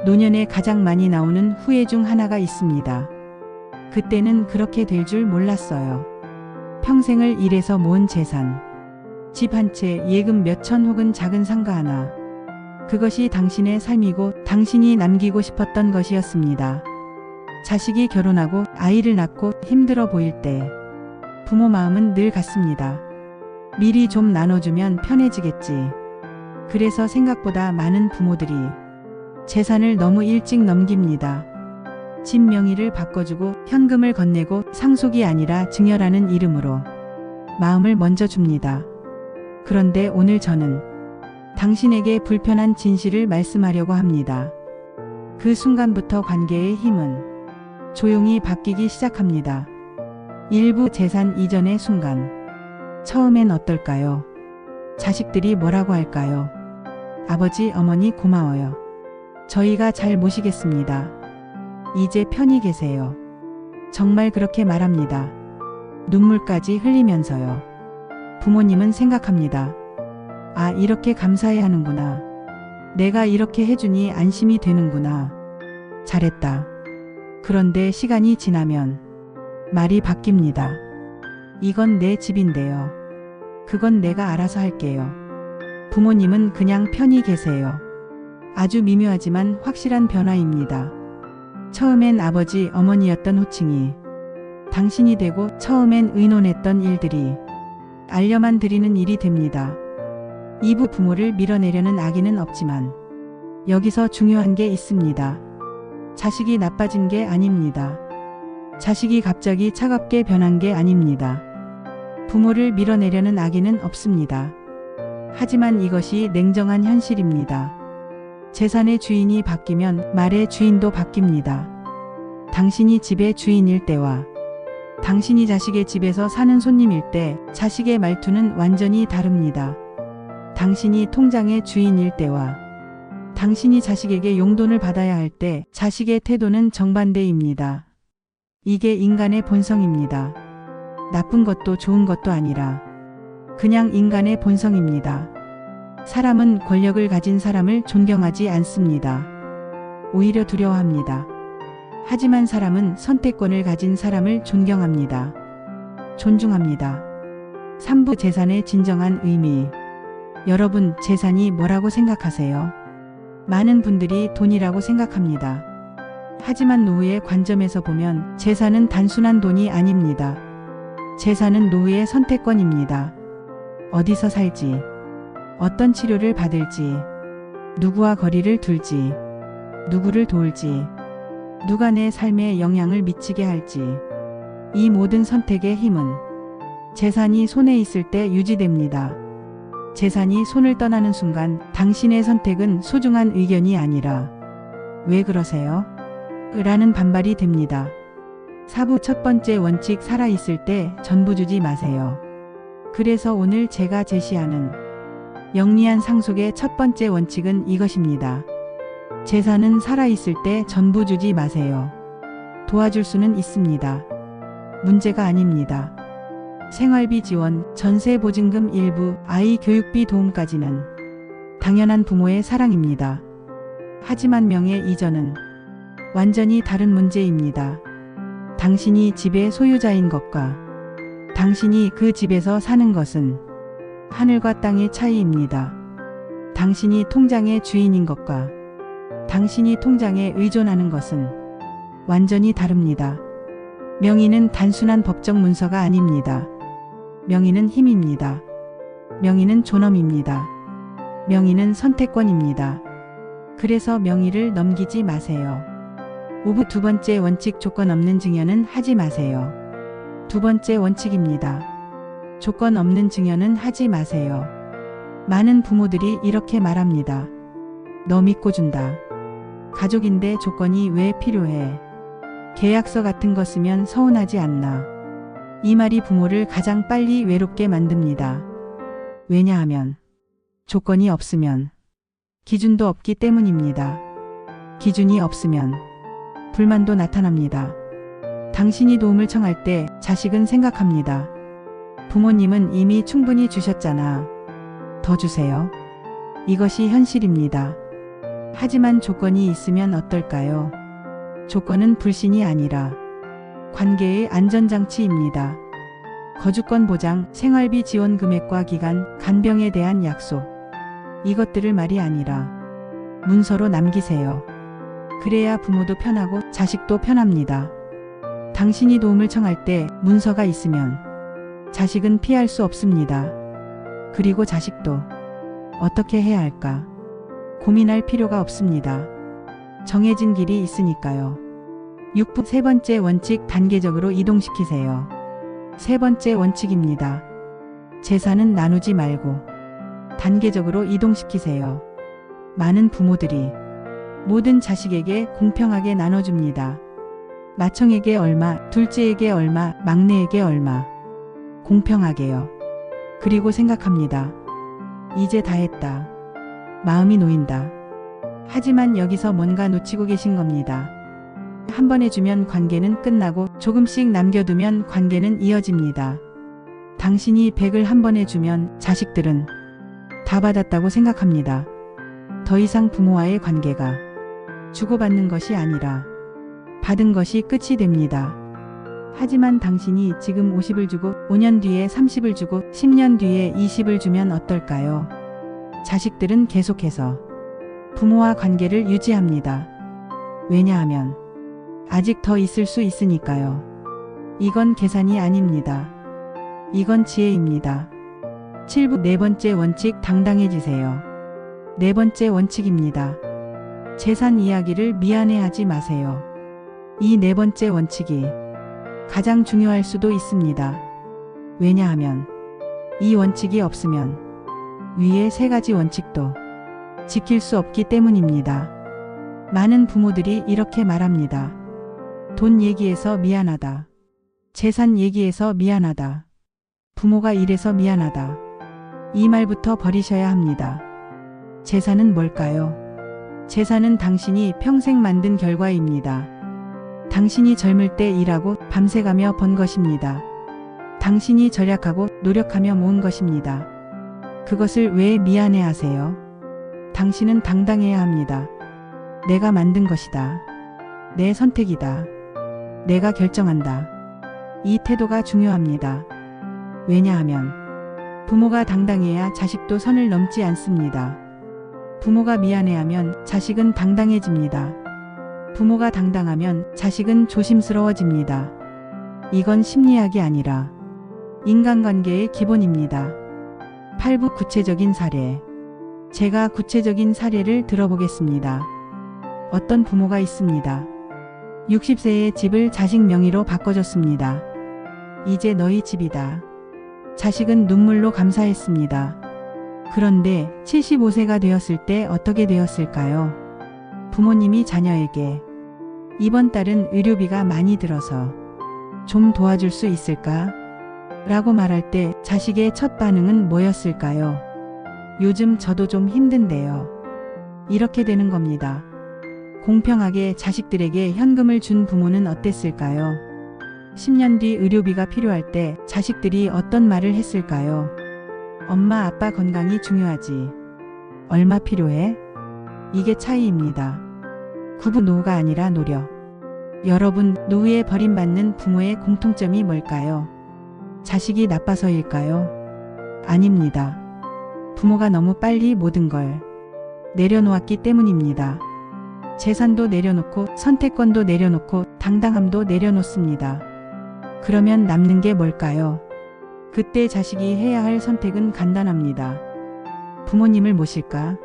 노년에 가장 많이 나오는 후회 중 하나가 있습니다. 그때는 그렇게 될 줄 몰랐어요. 평생을 일해서 모은 재산, 집 한 채, 예금 몇천 혹은 작은 상가 하나. 그것이 당신의 삶이고 당신이 남기고 싶었던 것이었습니다. 자식이 결혼하고 아이를 낳고 힘들어 보일 때 부모 마음은 늘 같습니다. 미리 좀 나눠주면 편해지겠지. 그래서 생각보다 많은 부모들이 재산을 너무 일찍 넘깁니다. 집 명의를 바꿔주고 현금을 건네고 상속이 아니라 증여라는 이름으로 마음을 먼저 줍니다. 그런데 오늘 저는 당신에게 불편한 진실을 말씀하려고 합니다. 그 순간부터 관계의 힘은 조용히 바뀌기 시작합니다. 일부 재산 이전의 순간. 처음엔 어떨까요? 자식들이 뭐라고 할까요? 아버지, 어머니 고마워요. 저희가 잘 모시겠습니다. 이제 편히 계세요. 정말 그렇게 말합니다. 눈물까지 흘리면서요. 부모님은 생각합니다. 아, 이렇게 감사해 하는구나. 내가 이렇게 해주니 안심이 되는구나. 잘했다. 그런데 시간이 지나면 말이 바뀝니다. 이건 내 집인데요. 그건 내가 알아서 할게요. 부모님은 그냥 편히 계세요. 아주 미묘하지만 확실한 변화입니다. 처음엔 아버지, 어머니였던 호칭이 당신이 되고 처음엔 의논했던 일들이 알려만 드리는 일이 됩니다. 이부 부모를 밀어내려는 악의는 없지만 여기서 중요한 게 있습니다. 자식이 나빠진 게 아닙니다. 자식이 갑자기 차갑게 변한 게 아닙니다. 부모를 밀어내려는 악의는 없습니다. 하지만 이것이 냉정한 현실입니다. 재산의 주인이 바뀌면 말의 주인도 바뀝니다. 당신이 집의 주인일 때와 당신이 자식의 집에서 사는 손님일 때 자식의 말투는 완전히 다릅니다. 당신이 통장의 주인일 때와 당신이 자식에게 용돈을 받아야 할 때 자식의 태도는 정반대입니다. 이게 인간의 본성입니다. 나쁜 것도 좋은 것도 아니라 그냥 인간의 본성입니다. 사람은 권력을 가진 사람을 존경하지 않습니다. 오히려 두려워합니다. 하지만 사람은 선택권을 가진 사람을 존경합니다. 존중합니다. 3부 재산의 진정한 의미. 여러분, 재산이 뭐라고 생각하세요? 많은 분들이 돈이라고 생각합니다. 하지만 노후의 관점에서 보면 재산은 단순한 돈이 아닙니다. 재산은 노후의 선택권입니다. 어디서 살지, 어떤 치료를 받을지, 누구와 거리를 둘지, 누구를 도울지, 누가 내 삶에 영향을 미치게 할지, 이 모든 선택의 힘은 재산이 손에 있을 때 유지됩니다. 재산이 손을 떠나는 순간 당신의 선택은 소중한 의견이 아니라 왜 그러세요? 라는 반발이 됩니다. 4부 첫 번째 원칙, 살아있을 때 전부 주지 마세요. 그래서 오늘 제가 제시하는 영리한 상속의 첫 번째 원칙은 이것입니다. 재산은 살아있을 때 전부 주지 마세요. 도와줄 수는 있습니다. 문제가 아닙니다. 생활비 지원, 전세 보증금 일부, 아이 교육비 도움까지는 당연한 부모의 사랑입니다. 하지만 명예 이전은 완전히 다른 문제입니다. 당신이 집의 소유자인 것과 당신이 그 집에서 사는 것은 하늘과 땅의 차이입니다. 당신이 통장의 주인인 것과 당신이 통장에 의존하는 것은 완전히 다릅니다. 명의는 단순한 법적 문서가 아닙니다. 명의는 힘입니다. 명의는 존엄입니다. 명의는 선택권입니다. 그래서 명의를 넘기지 마세요. 5부 두 번째 원칙, 조건 없는 증여는 하지 마세요. 두 번째 원칙입니다. 조건 없는 증여는 하지 마세요. 많은 부모들이 이렇게 말합니다. 너 믿고 준다. 가족인데 조건이 왜 필요해? 계약서 같은 거 쓰면 서운하지 않나? 이 말이 부모를 가장 빨리 외롭게 만듭니다. 왜냐하면 조건이 없으면 기준도 없기 때문입니다. 기준이 없으면 불만도 나타납니다. 당신이 도움을 청할 때 자식은 생각합니다. 부모님은 이미 충분히 주셨잖아. 더 주세요. 이것이 현실입니다. 하지만 조건이 있으면 어떨까요? 조건은 불신이 아니라 관계의 안전장치입니다. 거주권 보장, 생활비 지원 금액과 기간, 간병에 대한 약속. 이것들을 말이 아니라 문서로 남기세요. 그래야 부모도 편하고 자식도 편합니다. 당신이 도움을 청할 때 문서가 있으면 자식은 피할 수 없습니다. 그리고 자식도 어떻게 해야 할까? 고민할 필요가 없습니다. 정해진 길이 있으니까요. 6부 세 번째 원칙 단계적으로 이동시키세요. 세 번째 원칙입니다. 재산은 나누지 말고 단계적으로 이동시키세요. 많은 부모들이 모든 자식에게 공평하게 나눠줍니다. 맏형에게 얼마, 둘째에게 얼마, 막내에게 얼마. 공평하게요. 그리고 생각합니다. 이제 다 했다. 마음이 놓인다. 하지만 여기서 뭔가 놓치고 계신 겁니다. 한 번 해주면 관계는 끝나고 조금씩 남겨두면 관계는 이어집니다. 당신이 100을 한 번 해주면 자식들은 다 받았다고 생각합니다. 더 이상 부모와의 관계가 주고받는 것이 아니라 받은 것이 끝이 됩니다. 하지만 당신이 지금 50을 주고 5년 뒤에 30을 주고 10년 뒤에 20을 주면 어떨까요? 자식들은 계속해서 부모와 관계를 유지합니다. 왜냐하면 아직 더 있을 수 있으니까요. 이건 계산이 아닙니다. 이건 지혜입니다. 7부 네 번째 원칙 당당해지세요. 네 번째 원칙입니다. 재산 이야기를 미안해하지 마세요. 이 네 번째 원칙이 가장 중요할 수도 있습니다. 왜냐하면 이 원칙이 없으면 위의 세 가지 원칙도 지킬 수 없기 때문입니다. 많은 부모들이 이렇게 말합니다. 돈 얘기해서 미안하다. 재산 얘기해서 미안하다. 부모가 이래서 미안하다. 이 말부터 버리셔야 합니다. 재산은 뭘까요? 재산은 당신이 평생 만든 결과입니다. 당신이 젊을 때 일하고 밤새가며 번 것입니다. 당신이 절약하고 노력하며 모은 것입니다. 그것을 왜 미안해하세요? 당신은 당당해야 합니다. 내가 만든 것이다. 내 선택이다. 내가 결정한다. 이 태도가 중요합니다. 왜냐하면 부모가 당당해야 자식도 선을 넘지 않습니다. 부모가 미안해하면 자식은 당당해집니다. 부모가 당당하면 자식은 조심스러워집니다. 이건 심리학이 아니라 인간관계의 기본입니다. 8부 구체적인 사례. 제가 구체적인 사례를 들어보겠습니다. 어떤 부모가 있습니다. 60세에 집을 자식 명의로 바꿔줬습니다. 이제 너희 집이다. 자식은 눈물로 감사했습니다. 그런데 75세가 되었을 때 어떻게 되었을까요? 부모님이 자녀에게 이번 달은 의료비가 많이 들어서 좀 도와줄 수 있을까? 라고 말할 때 자식의 첫 반응은 뭐였을까요? 요즘 저도 좀 힘든데요. 이렇게 되는 겁니다. 공평하게 자식들에게 현금을 준 부모는 어땠을까요? 10년 뒤 의료비가 필요할 때 자식들이 어떤 말을 했을까요? 엄마 아빠 건강이 중요하지. 얼마 필요해? 이게 차이입니다. 구부 노후가 아니라 노력. 여러분, 노후에 버림받는 부모의 공통점이 뭘까요? 자식이 나빠서일까요? 아닙니다. 부모가 너무 빨리 모든 걸 내려놓았기 때문입니다. 재산도 내려놓고 선택권도 내려놓고 당당함도 내려놓습니다. 그러면 남는 게 뭘까요? 그때 자식이 해야 할 선택은 간단합니다. 부모님을 모실까?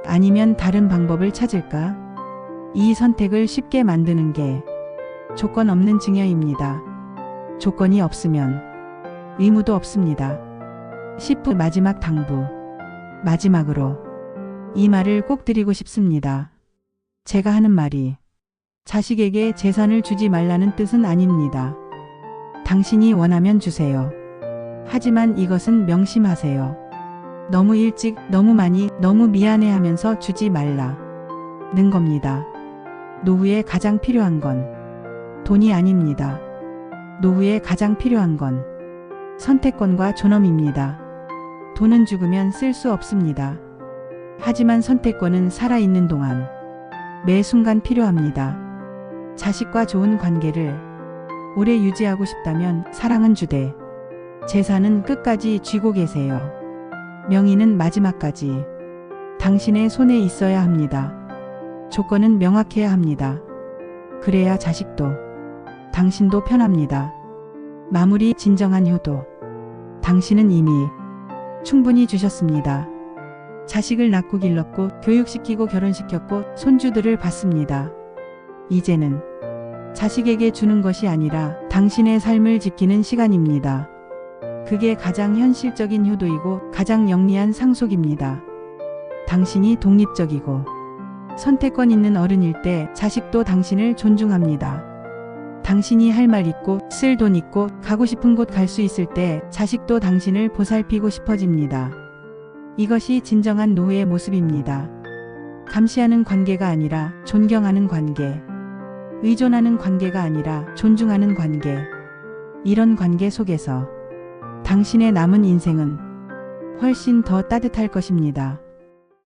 아니면 다른 방법을 찾을까? 이 선택을 쉽게 만드는 게 조건 없는 증여입니다. 조건이 없으면 의무도 없습니다. 10부 마지막 당부. 마지막으로 이 말을 꼭 드리고 싶습니다. 제가 하는 말이 자식에게 재산을 주지 말라는 뜻은 아닙니다. 당신이 원하면 주세요. 하지만 이것은 명심하세요. 너무 일찍, 너무 많이, 너무 미안해하면서 주지 말라는 겁니다. 노후에 가장 필요한 건 돈이 아닙니다. 노후에 가장 필요한 건 선택권과 존엄입니다. 돈은 죽으면 쓸 수 없습니다. 하지만 선택권은 살아있는 동안 매 순간 필요합니다. 자식과 좋은 관계를 오래 유지하고 싶다면 사랑은 주되 재산은 끝까지 쥐고 계세요. 명의는 마지막까지 당신의 손에 있어야 합니다. 조건은 명확해야 합니다. 그래야 자식도 당신도 편합니다. 마무리 진정한 효도. 당신은 이미 충분히 주셨습니다. 자식을 낳고 길렀고 교육시키고 결혼시켰고 손주들을 봤습니다. 이제는 자식에게 주는 것이 아니라 당신의 삶을 지키는 시간입니다. 그게 가장 현실적인 효도이고 가장 영리한 상속입니다. 당신이 독립적이고 선택권 있는 어른일 때 자식도 당신을 존중합니다. 당신이 할 말 있고 쓸 돈 있고 가고 싶은 곳 갈 수 있을 때 자식도 당신을 보살피고 싶어집니다. 이것이 진정한 노후의 모습입니다. 감시하는 관계가 아니라 존경하는 관계. 의존하는 관계가 아니라 존중하는 관계. 이런 관계 속에서 당신의 남은 인생은 훨씬 더 따뜻할 것입니다.